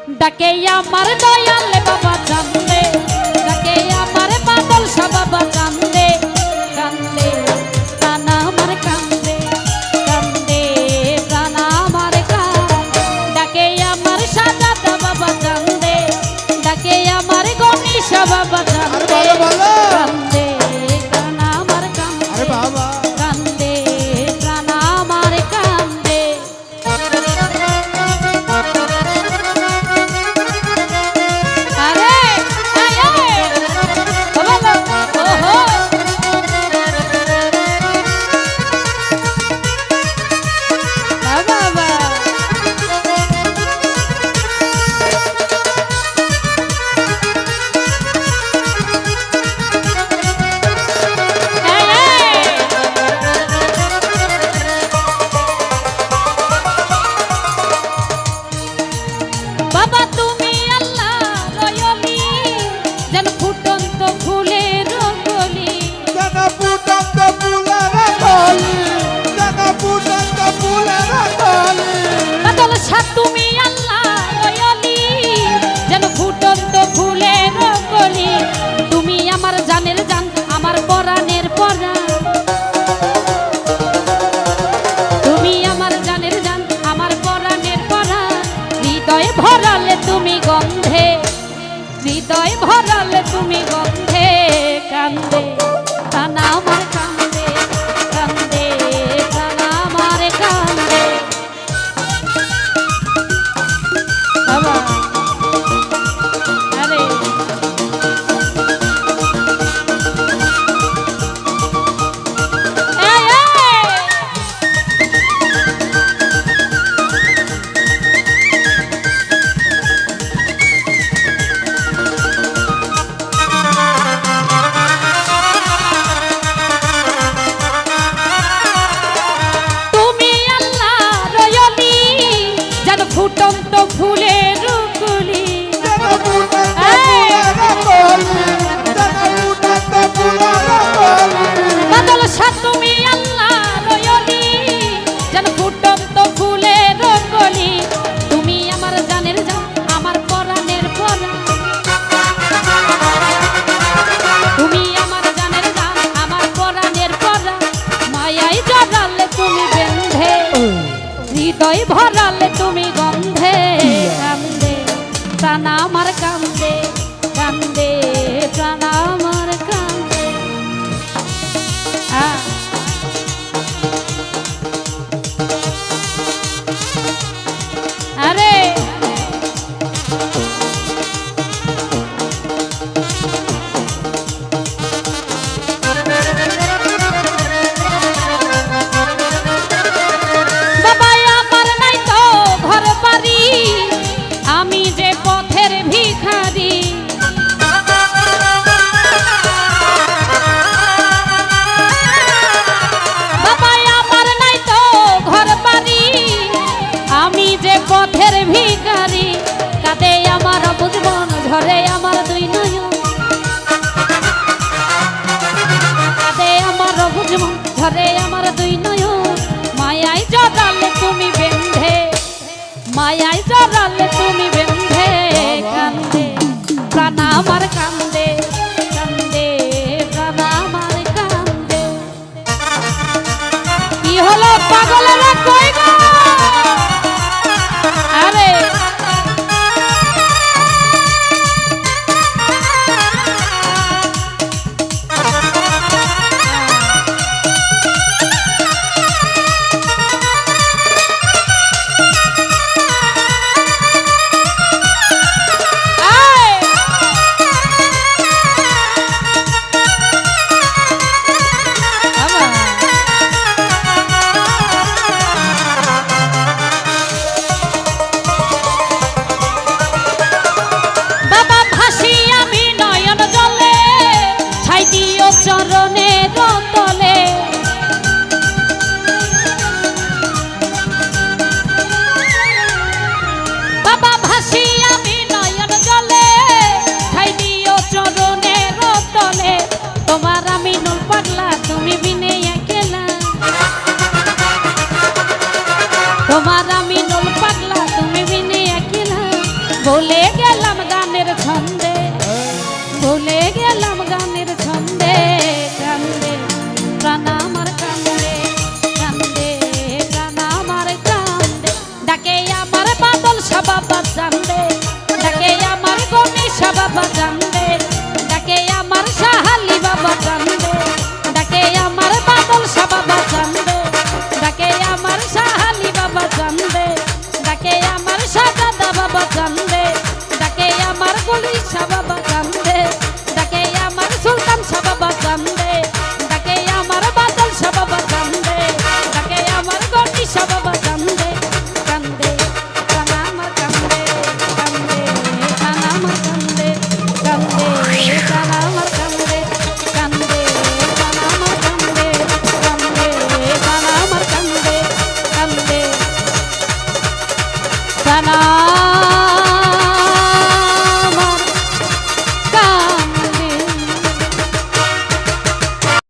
ডাকে আমার দয়াল বাবা কান্দে, ডাকে আমার বাদল শাহ বাবা কান্দে, কান্দে প্রাণ আমার কান্দে, কান্দে প্রাণ আমার কান্দে। ডাকে আমার সাজাদা বাবা কান্দে, ডাকে আমার গণেশ বাবা কান্দে, কান্দে প্রাণ আমার কান্দে, কান্দে প্রাণ আমার কান্দে। বাবা তুমি আল্লাহ দয়ালি, যেন ফুটন্ত ফুলের কলি, যেন ফুটন্ত ফুলের কলি, যেন ফুটন্ত ফুলের কলি। বাদল শাহ তুমি আল্লাহ দয়ালি, যেন ফুটন্ত ফুলের কলি। তুমি আমার জানের জান, আমার পরাণের পরাণ, তুমি আমার জানের জান, আমার পরাণের পরাণ। হৃদয় ভরালে তুমি গন্ধে, হৃদয় ভরালে তুমি গন্ধে, কান্দে প্রাণ আমার কান্দে, কান্দে প্রাণ আমার কান্দে। বাবা আরে এই, এই। তুমি আল্লাহ রয়লি, যেন ফুটন্ত ফুলের কলি, যেন ফুটন্ত ফুলের কলি, যেন ফুটন্ত ফুলের কলি। বাদল শাহ তুমি আল্লাহ রয়লি, যেন ফুটন্ত ফুলের কলি। তুমি আমার জানের জান, আমার পরাণের পরাণ, তুমি আমার জানের জান, আমার পরাণের পরাণ। মায়ায় জড়ালে তুমি বেঁধে, হৃদয় ভরালে তুমি গন্ধে, কান্দে প্রাণ আমার কান্দে, কান্দে প্রাণ আমার কান্দে। আরে বাবা আমার নাই তো ঘর বাড়ি, আমি যে পথের ভিখারি। বলে গেলাম গানের ছন্দ